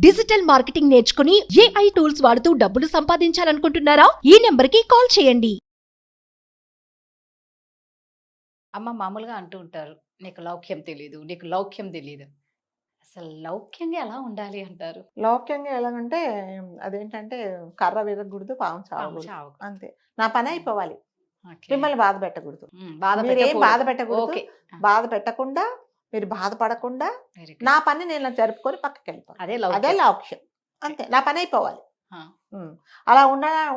Digital marketing నేర్చుకుని AI tools వాడుతూ డబ్బులు సంపాదించాలనుకుంటున్నారా? ఈ నెంబర్కి కాల్ చేయండి. అమ్మ మామూలుగా అంటూ ఉంటారు. నీకు లౌక్యం తెలీదు. నీకు లౌక్యం తెలీదు. అసలు లౌక్యంగా ఎలా ఉండాలి అంటారు? లౌక్యంగా ఎలాగంటే అదేంటంటే కర్ర విరగకూడదు, పాము పాము చావకూడదు. చావకు. అంతే. నా పని హ్మ్. అయిపోవాలి. ఓకే. మిమ్మల్ని బాధ పెట్టకూడదు. బాధ మీరేం బాధ పెట్టకూడదు. పెట్టకూడదు. ఓకే. ఆ! బాధ పెట్టకుండా, మీరు బాధపడకుండా వెరీ నా గుడ్. పని నేను జరుపుకొని పక్కకెళ్ళిపోవాలి. అదే అదే లౌక్యం. లౌక్యం. అంతే. నా పని అయిపోవాలి. ఆ! అలా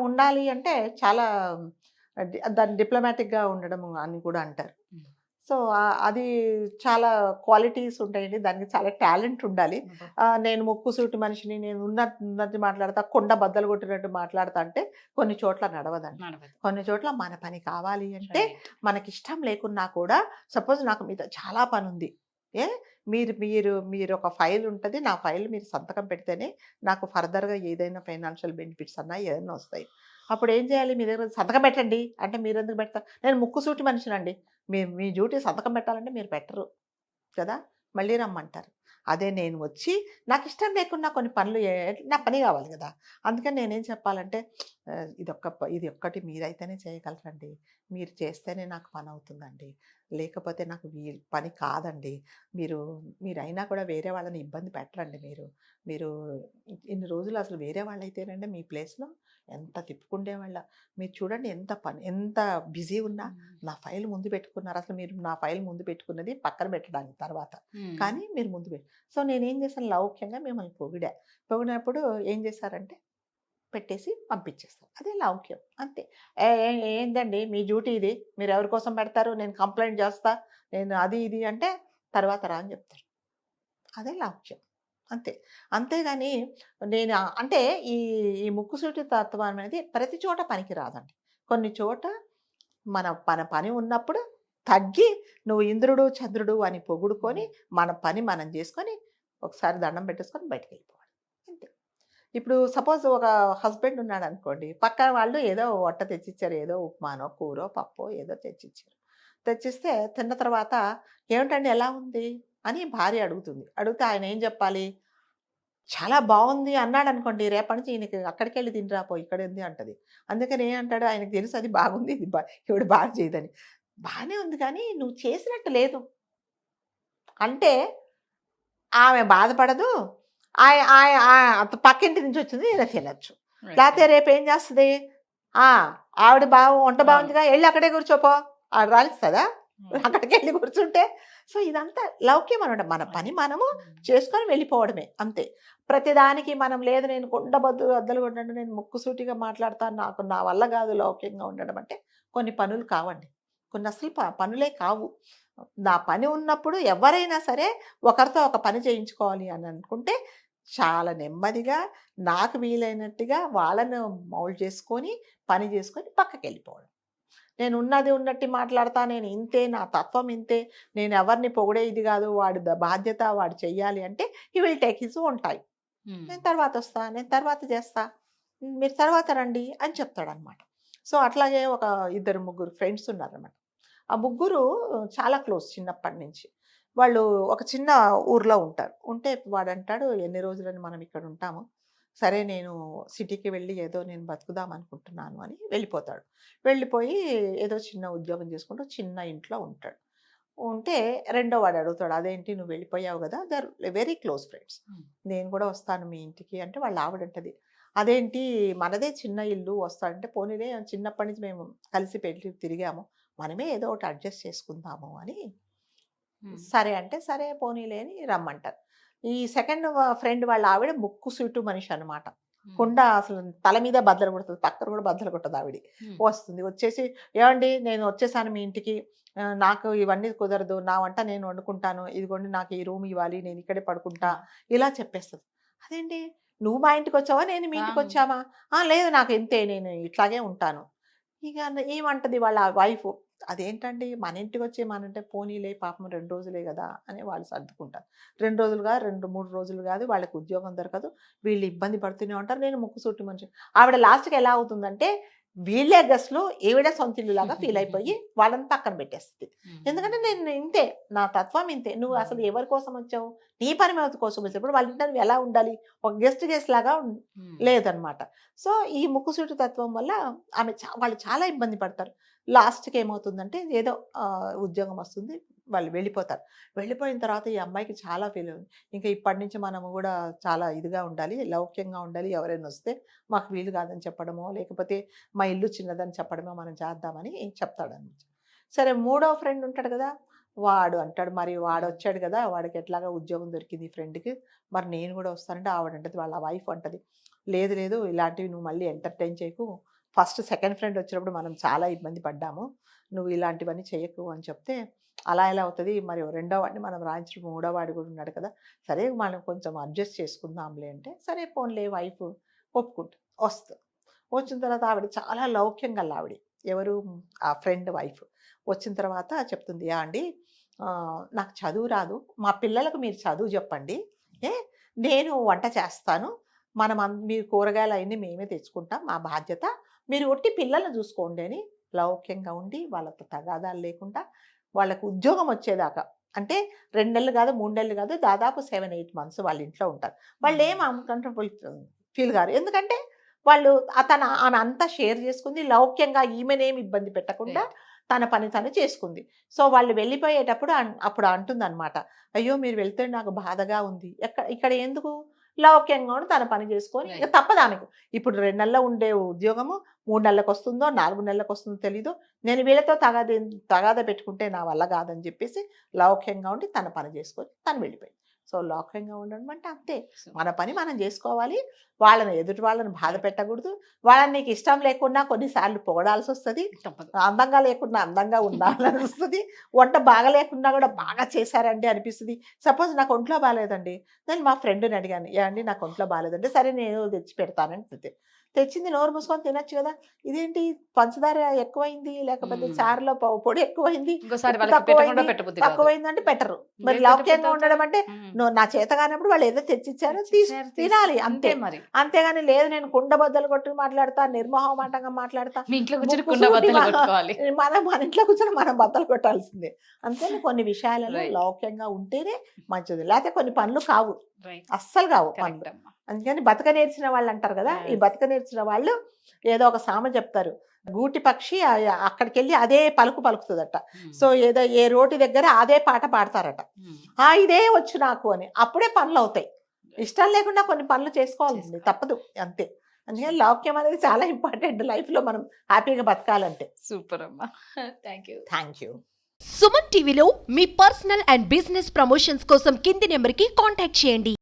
ఉండాలి అంటే చాలా దాన్ని డిప్లొమాటిక్‌గా ఉండడం అని కూడా అంటారు. హ్మ్. సో, అది చాలా క్వాలిటీస్ ఉంటాయండి. దానికి చాలా టాలెంట్ ఉండాలి. అబ్బో! నేను ముక్కుసూటి మనిషిని, నేను ఉన్నది మాట్లాడతా, కుండ బద్దలు కొట్టినట్టు మాట్లాడతా అంటే కొన్ని చోట్ల నడవదండి. నడవదు. కొన్ని చోట్ల మన పని కావాలి అంటే రైట్. మనకిష్టం లేకున్నా కూడా సపోజ్ నాకు మీతో చాలా పనుంది. ఏ మీరు మీరు మీరు ఒక ఫైల్ ఉంటది. నా ఫైల్ మీరు సంతకం పెడితేనే నాకు ఫర్దర్‌గా ఏదైనా ఫైనాన్షియల్ బెనిఫిట్స్ అన్నా ఏదైనా వస్తాయి. అప్పుడు ఏం చేయాలి? మీ దగ్గర సంతకం పెట్టండి అంటే మీరెందుకు పెడతారు? నేను ముక్కుసూటి మనిషినండి. మీ డ్యూటీ సంతకం పెట్టాలంటే మీరు పెట్టరు కదా! మళ్ళీ రమ్మంటారు. అదే నేను వచ్చి నాకిష్టం లేకున్నా కొన్ని పనులు నా పని కావాలి కదా! అందుకని నేనేం చెప్పాలంటే ఇది ఒక్కటి మీరైతేనే చేయగలరండి. మీరు చేస్తేనే నాకు పనవుతుందండి. లేకపోతే నాకు పని కాదండి. మీరైనా కూడా వేరే వాళ్ళని ఇబ్బంది పెట్టరండి మీరు. మీరు ఇన్ని రోజులు అసలు వేరే వాళ్ళైతేనండి మీ ప్లేస్‌లో ఎంత తిప్పుకుండేవాళ్ళ. మీరు చూడండి ఎంత బిజీ ఉన్నా నా ఫైల్ ముందు పెట్టుకున్నారు. అసలు మీరు నా ఫైల్ ముందు పెట్టుకున్నది పక్కన పెట్టడానికి తర్వాత. హ్మ్. కానీ మీరు ముందు సో, నేనేం చేశాను లౌక్యంగా మిమ్మల్ని పొగిడా. పొగిడినప్పుడు ఏం చేశారంటే పెట్టేసి పంపించేస్తారు. అదే లౌక్యం అంతే. ఏ ఏ ఏందండి మీ డ్యూటీ ఇది. మీరెవరి కోసం పెడతారు? నేను కంప్లెయింట్ చేస్తా. నేను అది ఇది అంటే తర్వాత రా అని చెప్తారు. అదే లౌక్యం. అంతే. అంతేగాని నేను అంటే ఈ ఈ ముక్కుసూటి తత్వం అనేది ప్రతి చోట పనికి రాదండి. కొన్ని చోట మన పని ఉన్నప్పుడు తగ్గి నువ్వు ఇంద్రుడు, చంద్రుడు అని పొగుడుకొని మన పని మనం చేసుకొని ఒకసారి దండం పెట్టేసుకొని బయటికెళ్ళిపోవాలి. అంతే. ఇప్పుడు సపోజ్ ఒక హస్బెండ్ ఉన్నాడనుకోండి. పక్కన వాళ్ళు ఏదో వంట తెచ్చిచ్చారు. ఏదో ఉప్మానో, కూరో, పప్పో ఏదో తెచ్చిచ్చారు. తెచ్చిస్తే తిన్న తర్వాత "ఏమిటండి ఎలా ఉంది?" అని భార్య అడుగుతుంది. అడిగితే ఆయన ఏం చెప్పాలి? చాలా బావుంది అన్నాడనుకోండి. రేపటి నుంచి ఈయనకి అక్కడికెళ్ళి తినిరా పో ఇక్కడేంది అంటది. అందుకని ఏమంటాడు ఆయనకి తెలుసు అది బాగుంది. ఈవిడ బాగా చేయదని. బానే ఉంది కానీ నువ్వు చేసినట్టు లేదు. అంటే ఆమె బాధపడదు. ఆయ ఆయ పక్కింటి నుంచి వచ్చింది ఈయన తినొచ్చు. రైట్. లేతే రేపేం చేస్తది? ఆ! ఆవిడ వంట అవును. బావుందిగా ఎళ్లి అక్కడే కూర్చోపో. ఆవిడ రానిస్తదా? హ్మ్. అక్కడికెళ్ళి కూర్చుంటే. సో, ఇదంతా లౌక్యం అనమాట. మన పని మనము చేసుకొని వెళ్ళిపోవడమే అంతే. ప్రతిదానికి మనం లేదు నేను బద్దలు కొట్టినట్టు నేను ముక్కుసూటిగా మాట్లాడతాను. నా వల్ల కాదు లౌక్యంగా ఉండడం అంటే కొన్ని పనులు కావండి. కొన్ని అసలు పనులే కావు. నా పని ఉన్నప్పుడు ఎవరైనా సరే ఒకరితో ఒక పని చేయించుకోవాలి అని అనుకుంటే చాలా నెమ్మదిగా నాకు వీలైనట్టుగా వాళ్ళను మౌల్డ్ చేసుకొని పని చేసుకొని పక్కకెళ్ళిపోవడం. నేను ఉన్నది ఉన్నట్టు మాట్లాడతా. నేను ఇంతే. నా తత్వం ఇంతే. నేను ఎవరిని పొగిడే ఇది కాదు. వాడి బాధ్యత వాడు చెయ్యాలి అంటే he will take his own time. హ్మ్. నేను తర్వాత వస్తా. నేను తర్వాత చేస్తా. మీరు తర్వాత రండి అని చెప్తాడనమాట. సో, అట్లాగే ఒక ఇద్దరు ముగ్గురు ఫ్రెండ్స్ ఉన్నారనమాట. ఆ ముగ్గురు చాలా క్లోజ్ చిన్నప్పటి నుంచి. వాళ్ళు ఒక చిన్న ఊర్లో ఉంటారు. ఉంటే వాడంటాడు ఎన్ని రోజులని మనం ఇక్కడ ఉంటాము. సరే నేను సిటీకి వెళ్ళి ఏదో నేను బతుకుదాం అనుకుంటున్నాను అని వెళ్ళిపోతాడు. వెళ్ళిపోయి ఏదో చిన్న ఉద్యోగం చేసుకుంటూ చిన్న ఇంట్లో ఉంటాడు. ఉంటే రెండో వాడు అడుగుతాడు. "అదేంటి నువ్వు వెళ్ళిపోయావు గదా!" They are very close friends. Hmm. "నేను కూడా వస్తాను మీ ఇంటికి" అంటే వాళ్ళ ఆవిడంటది. "అదేంటి మనదే చిన్న ఇల్లు వస్తాడంటే" పోనీలే చిన్నప్పటి నుంచి మేము కలిసి తిరిగాము. మనమే ఏదో ఒకటి అడ్జస్ట్ చేసుకుందాము అని సరే అంటే, సరే పోనీలే అని రమ్మంటారు. ఈ సెకండ్ ఫ్రెండ్ వాళ్ళ ఆవిడ ముక్కుసూటి మనిషి అనమాట. కుండ అసలు తల మీద బద్దలు కొడుతది. పక్కన కూడా బద్దలు కొట్టదు ఆవిడ. వస్తుంది. వచ్చేసి "ఏవండీ నేను వచ్చేసాను మీ ఇంటికి. నాకు ఇవన్నీ కుదరదు. నా వంట నేను వండుకుంటాను. ఇదిగోండి నాకు ఈ రూమ్ ఇవ్వాలి. నేను ఇక్కడే పడుకుంటా." ఇలా చెప్పేస్తది. అదేంటి నువ్వు మా ఇంటికొచ్చావా? నేను మీ ఇంటికొచ్చామా? లేదు నాకు ఇంతే. నేను ఇట్లాగే ఉంటాను. ఇక ఏమంటది వాళ్ళ వైఫు అదేంటండి మన ఇంటికి వచ్చి మనంటే పోనీలే పాపం 2 రోజులే కదా అని వాళ్ళు సర్దుకుంటారు. 2 రోజులు కాదు, 2, 3 రోజులు కాదు, వాళ్ళకి ఉద్యోగం దొరకదు. వీళ్ళు ఇబ్బంది పడుతూనే ఉంటారు. నేను ముక్కుసూటి మనిషి. ఆవిడ లాస్ట్‌కి ఎలా అవుతుందంటే వీళ్ళే గెస్ట్‌లు, ఈవిడే సొంత ఇల్లులాగా ఫీల్ అయిపోయి వాళ్ళని పక్కన పెట్టేస్తది. ఎందుకంటే నేను ఇంతే, నా తత్వం ఇంతే. నువ్వు అసలు ఎవరి కోసం వచ్చావు? నీ పని మీద కోసం వచ్చినప్పుడు వాళ్ళ ఇంట్లో నువ్వు ఎలా ఉండాలి? ఒక గెస్ట్ లాగా లేదనమాట. సో ఈ ముక్కుసూటి తత్వం వల్ల వాళ్ళు చాలా ఇబ్బంది పడతారు. లాస్ట్‌కి ఏమవుతుందంటే ఏదో ఉద్యోగం వస్తుంది. వాళ్ళు వెళ్ళిపోతారు. వెళ్ళిపోయిన తర్వాత ఈ అమ్మాయికి చాలా ఫీల్ అవుతుంది. ఇంకా ఇప్పటి నుంచి మనము కూడా చాలా ఇదిగా ఉండాలి, లౌక్యంగా ఉండాలి. ఎవరైనా వస్తే మాకు వీలు కాదని చెప్పడమో, లేకపోతే మా ఇల్లు చిన్నదని చెప్పడమో మనం చేద్దామని చెప్తాడనమాట. సరే మూడో ఫ్రెండ్ ఉంటాడు కదా! వాడు అంటాడు, మరి వాడొచ్చాడు కదా! వాడికి ఎట్లాగా ఉద్యోగం దొరికింది ఫ్రెండ్‌కి. మరి నేను కూడా వస్తానంటే ఆవిడంటది, వాళ్ళ వైఫ్ అంటది, లేదు లేదు ఇలాంటివి నువ్వు మళ్ళీ ఎంటర్‌టైన్ చేయకు. ఫస్ట్ సెకండ్ ఫ్రెండ్ వచ్చినప్పుడు మనం చాలా ఇబ్బంది పడ్డాము. నువ్వు ఇలాంటివన్నీ చేయకు అని చెప్తే, అలా ఎలా అవుతది? మరి రెండో వాడిని మనం రాయించిన మూడో వాడు కూడా ఉన్నాడు కదా! సరే మనం కొంచెం అడ్జస్ట్ చేసుకుందాంలే అంటే, సరే పోన్లే వైఫ్ ఒప్పుకుంటుంది. వస్తుంది. వచ్చిన తర్వాత ఆవిడ చాలా లౌక్యం గల ఆవిడ. ఎవరు? ఆ ఫ్రెండ్ వైఫ్. వచ్చిన తర్వాత చెప్తుంది, అండి నాకు చదువు రాదు. మా పిల్లలకు మీరు చదువు చెప్పండి. ఏ నేను వంట చేస్తాను. మీరు కూరగాయలు అయన్నీ మేమే తెచ్చుకుంటాం. మా బాధ్యత. మీరు ఒట్టి పిల్లల్ని చూసుకోండి అని లౌక్యంగా ఉండి వాళ్ళతో తగాదాలు లేకుండా వాళ్ళకు ఉద్యోగం వచ్చేదాకా, అంటే 2 నెలలు కాదు, 3 నెలలు కాదు, దాదాపు 7, 8 మంత్స్ వాళ్ళ ఇంట్లో ఉంటారు. వాళ్ళు ఏం అన్‌కంఫర్టబుల్ ఫీల్ గారు. ఎందుకంటే వాళ్ళు ఆమె అంతా షేర్ చేసుకుంది. లౌక్యంగా ఈమెనేమి ఇబ్బంది పెట్టకుండా తన పని తను చేసుకుంది. సో వాళ్ళు వెళ్ళిపోయేటప్పుడు అప్పుడు అంటుందన్నమాట, అయ్యో మీరు వెళ్తే నాకు బాధగా ఉంది. ఇక్కడ ఎందుకు? లౌక్యంగా ఉండి తన పని చేసుకొని ఇక తప్పదు ఆమెకు. ఇప్పుడు 2 నెలల్లో ఉండే ఉద్యోగము 3 నెలలకు వస్తుందో 4 నెలలకు వస్తుందో తెలీదు. నేను వీళ్ళతో తగాద పెట్టుకుంటే నా వల్ల కాదని చెప్పేసి లౌక్యంగా ఉండి తన పని చేసుకొని తను వెళ్ళిపోయింది. సో లౌక్యంగా ఉండడం అంటే అంతే. మన పని మనం చేసుకోవాలి. ఎదుటి వాళ్ళని బాధ పెట్టకూడదు. వాళ్ళని నీకు ఇష్టం లేకున్నా కొన్నిసార్లు పొగడాల్సి వస్తుంది. అందంగా లేకున్నా అందంగా ఉండాలని వస్తుంది. వంట బాగా లేకున్నా కూడా బాగా చేశారండి అనిపిస్తుంది. సపోజ్ నాకు ఒంట్లో బాగాలేదండి, నేను మా ఫ్రెండ్ని అడిగాను, ఏమండి నాకు ఒంట్లో బాగాలేదంటే, సరే నేను తెచ్చి పెడతానని తెచ్చింది. నోరు మూసుకొని తినొచ్చు కదా! ఇదేంటి పంచదార ఎక్కువైంది, లేకపోతే చారులో పొడి ఎక్కువైంది, తక్కువైంది అంటే పెట్టరు. మరి లౌక్యంగా ఉండడం అంటే నా చేత కానప్పుడు వాళ్ళు ఏదో తెచ్చిచ్చారో తినాలి అంతే. మరి అంతేగాని లేదు నేను కుండ బద్దలు కొట్టి మాట్లాడతా, నిర్మోహమాటంగా మాట్లాడతా, మన ఇంట్లో కూర్చొని మనం బద్దలు కొట్టాల్సిందే. అంతే. కొన్ని విషయాలలో లౌక్యంగా ఉంటేనే మంచిది. లేకపోతే కొన్ని పనులు కావు, అస్సలు కావు పనులు. అందుకని బతక నేర్చిన వాళ్ళు అంటారు కదా, ఈ బతక నేర్చిన వాళ్ళు ఏదో ఒక సామెత చెప్తారు, గూటి పక్షి అక్కడికి వెళ్ళి అదే పలుకుతుందట. సో ఏదో ఏ రోటి దగ్గర అదే పాట పాడతారట, ఇదే వచ్చు నాకు అని. అప్పుడే పనులు అవుతాయి. ఇష్టం లేకుండా కొన్ని పనులు చేసుకోవాల్సింది తప్పదు అంతే. అందుకని లౌక్యం అనేది చాలా ఇంపార్టెంట్ లైఫ్ లో, మనం హ్యాపీగా బతకాలంటే. సూపర్ అమ్మా, థ్యాంక్ యూ. సుమన్ టీవీలో మీ పర్సనల్ అండ్ బిజినెస్ ప్రమోషన్స్ కోసం కింది నెంబర్కి కాంటాక్ట్ చేయండి.